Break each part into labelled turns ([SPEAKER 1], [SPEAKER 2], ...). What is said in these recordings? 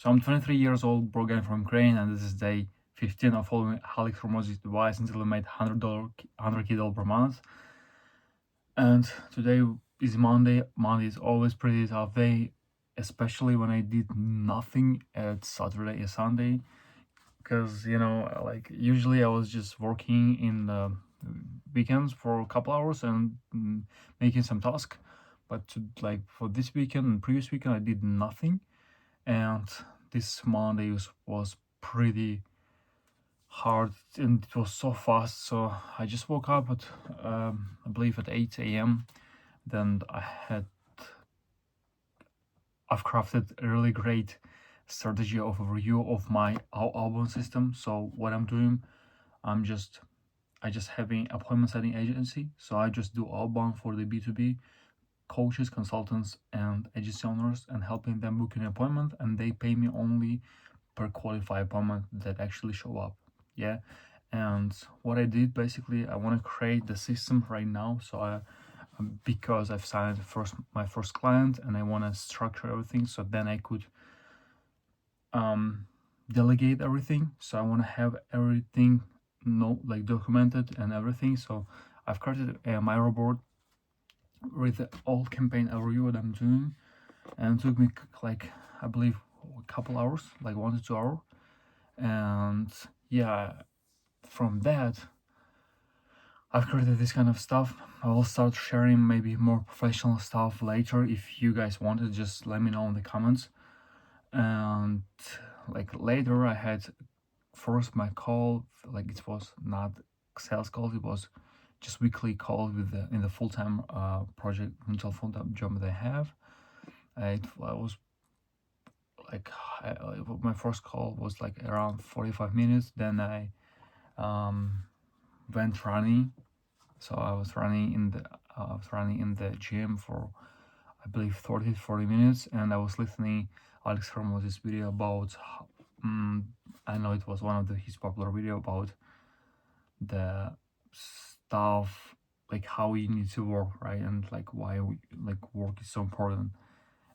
[SPEAKER 1] So I'm 23 years old, broke guy from Ukraine, and this is day 15 of following Alex Hormozi's advice until I made $100K per month. And today is Monday. Monday is always pretty tough day, especially when I did nothing at Saturday and Sunday. Because, like usually I was just working in the weekends for a couple hours and making some task. But like for this weekend and previous weekend, I did nothing. And this Monday was pretty hard and it was so fast. So I just woke up at I believe at 8 a.m. Then I've crafted a really great strategy of a review of my outbound system. So what I'm doing, I just having appointment setting agency. So I just do outbound for the B2B coaches, consultants, and agency owners, and helping them book an appointment, and they pay me only per qualified appointment that actually show up. Yeah. And what I did basically, I want to create the system right now. So because I've signed my first client, and I want to structure everything so then I could delegate everything. So I want to have everything documented and everything. So I've created a Miro board with all campaign overview what I'm doing, and it took me like I believe a couple hours, like 1 to 2 hours. And yeah, from that I've created this kind of stuff. I will start sharing maybe more professional stuff later. If you guys want it, just let me know in the comments. And like later I had first my call, like it was not sales calls, it was just weekly calls with in the full-time project until full-time job that I have. I was like my first call was like around 45 minutes. Then I went running. So I was running in the gym for I believe 30-40 minutes, and I was listening Alex Hormozi's video about I know it was one of his popular video about the stuff, like how you need to work, right? And like why work is so important.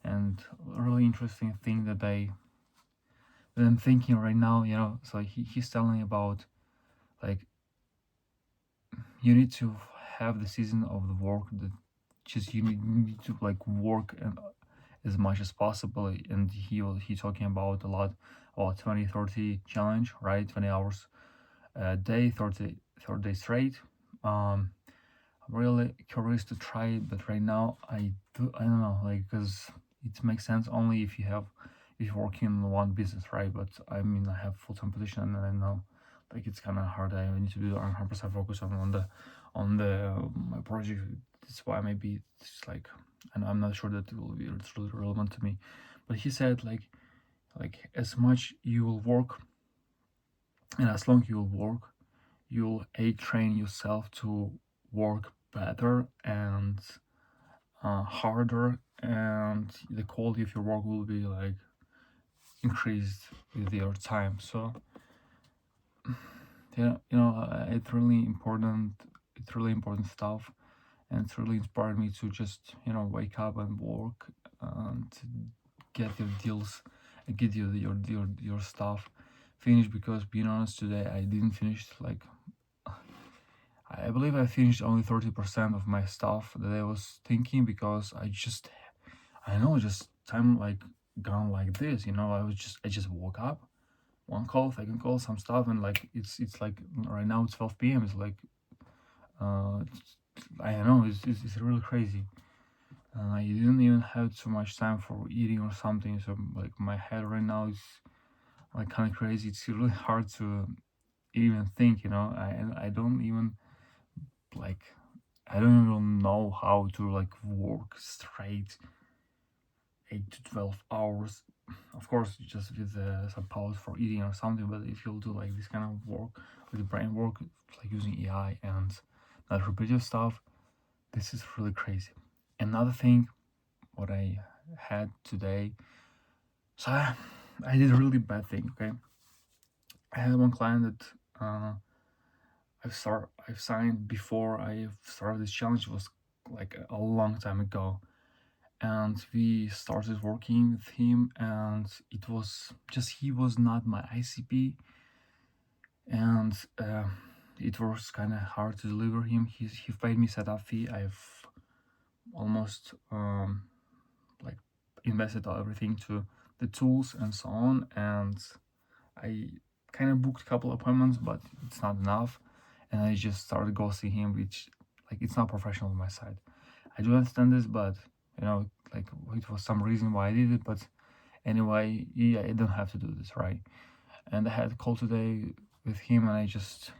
[SPEAKER 1] And a really interesting thing that I'm thinking right now, so he's telling about like you need to have the season of the work that just you need to like work and as much as possible. And he talking about a lot about 20-30 challenge, right? 20 hours a day, 30 days straight. I'm really curious to try it, but right now I don't know, like, because it makes sense only if you're working in one business, right? But I mean, I have full-time position, and I know like it's kind of hard. I need to do 100% focus on the my project. That's why maybe it's like, and I'm not sure that it will be it's really relevant to me. But he said like as much you will work, and as long you will work, you'll train yourself to work better and harder, and the quality of your work will be like increased with your time. So yeah, it's really important. It's really important stuff, and it's really inspired me to just wake up and work and get your deals and get your stuff finished. Because being honest, today I didn't finish like I believe I finished only 30% of my stuff that I was thinking, because I know just time like gone like this. I just woke up, one call, second call, some stuff, and like it's like right now it's 12 p.m. It's like I don't know, it's really crazy. I didn't even have too much time for eating or something, so like my head right now is like kind of crazy. It's really hard to even think. I don't even like I don't even know how to like work straight 8 to 12 hours. Of course, just with some pause for eating or something. But if you'll do like this kind of work, like the brain work, like using AI and that repetitive stuff, this is really crazy. Another thing, what I had today, so I did a really bad thing. Okay, I had one client that I've signed before I started this challenge. It was like a long time ago, and we started working with him, and it was just he was not my ICP, and it was kind of hard to deliver him. He paid me setup fee. I've almost like invested everything to the tools and so on, and I kind of booked a couple appointments, but it's not enough, and I just started ghosting him, which like it's not professional on my side. I do understand this, but like it was some reason why I did it. But anyway, yeah, I don't have to do this, right? And I had a call today with him, and I just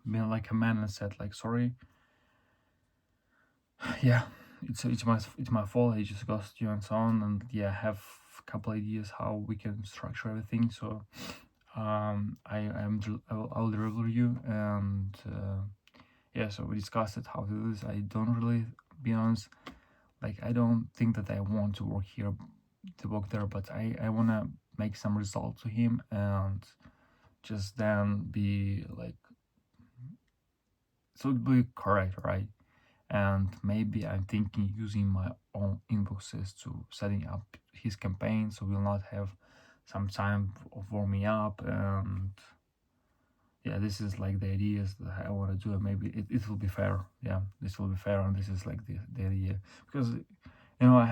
[SPEAKER 1] been like a man and said like, sorry, yeah, it's my fault. I just ghosted you and so on, and yeah, I have a couple ideas how we can structure everything. So I'll deliver you, and yeah, so we discussed it how to do this. I don't really, be honest, like I don't think that I want to work here, to work there, but I want to make some result to him, and just then be like, so it'd be correct, right? And maybe I'm thinking using my own inboxes to setting up his campaign, so we'll not have some time of warming up. And yeah, this is like the ideas that I want to do, and maybe it will be fair. Yeah, this will be fair, and this is like the idea, because I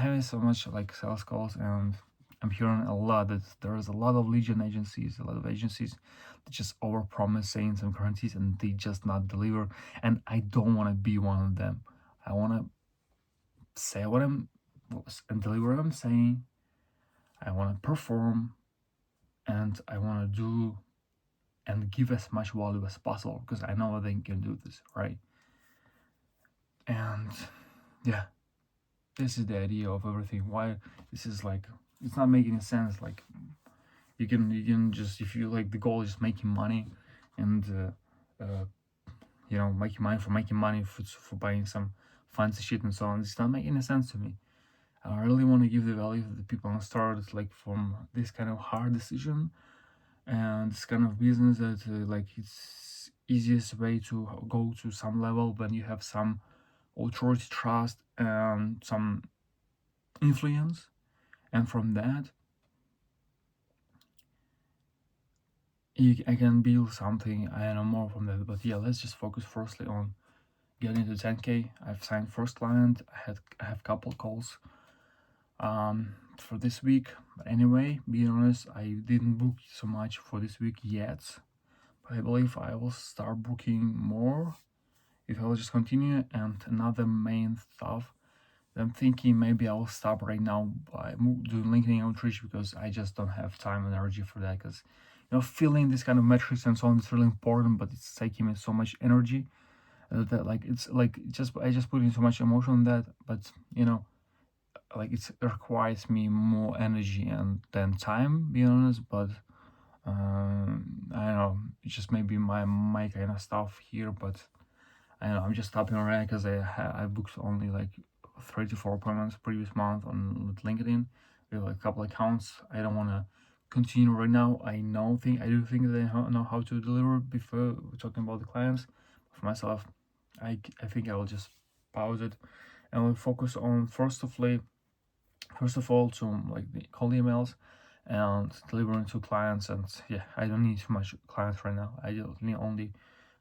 [SPEAKER 1] have so much like sales calls, and I'm hearing a lot that there's a lot of lead gen agencies, a lot of agencies that just overpromise saying some guarantees and they just not deliver. And I don't want to be one of them. I want to say what I'm and deliver what I'm saying. I want to perform, and I want to do and give as much value as possible, because I know they can do this, right? And yeah, this is the idea of everything. Why this is like, it's not making sense. Like you can just, if you like, the goal is making money, and making money for making money, for buying some fancy shit and so on. It's not making any sense to me. I really want to give the value to the people on start, like from this kind of hard decision and this kind of business that like it's easiest way to go to some level when you have some authority, trust, and some influence, and from that I can build something. I know more from that, but yeah, let's just focus firstly on getting to 10K. I've signed first client. I have couple calls for this week. But anyway, being honest, I didn't book so much for this week yet, but I believe I will start booking more if I will just continue. And another main stuff that I'm thinking, maybe I will stop right now by doing LinkedIn outreach, because I just don't have time and energy for that. Because filling this kind of metrics and so on is really important, but it's taking me so much energy that like it's like I just put in so much emotion on that, but like it requires me more energy and then time, being honest. But I don't know, it's just maybe my kind of stuff here. But I don't know, I'm just stopping already, because I booked only like 3 to 4 appointments previous month on LinkedIn with like a couple accounts. I don't want to continue right now. I do think that I know how to deliver before talking about the clients. For myself, I think I will just pause it, and will focus on first of all to like the cold emails and delivering to clients. And yeah, I don't need too much clients right now. I need only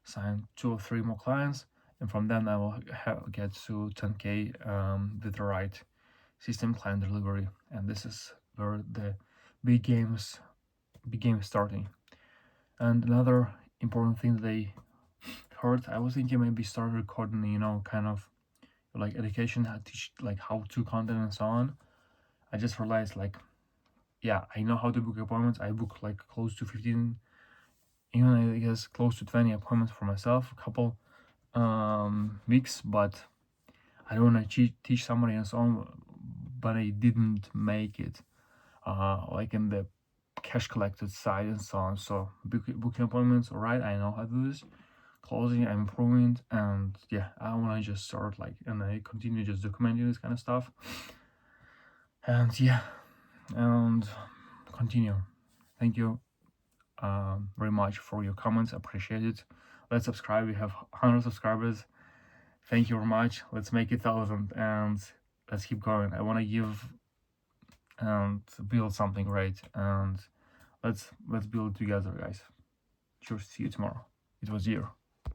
[SPEAKER 1] sign 2 or 3 more clients, and from then I will get to 10K with the right system, client delivery. And this is where the big games starting. And another important thing that I heard, I was thinking maybe start recording, kind of like education, how teach like how to content and so on. I just realized, like, yeah, I know how to book appointments. I book like close to 15, even I guess close to 20 appointments for myself, a couple weeks, but I don't want to teach somebody and so on. But I didn't make it like in the cash collected side and so on. So booking appointments, all right, I know how to do this. Closing, I'm improving, and yeah, I want to just start like, and I continue just documenting this kind of stuff. And yeah, and continue. Thank you very much for your comments. Appreciate it. Let's subscribe. We have 100 subscribers. Thank you very much. Let's make it 1,000. And let's keep going. I want to give and build something great, and let's build it together, guys. Cheers. See you tomorrow. It was you.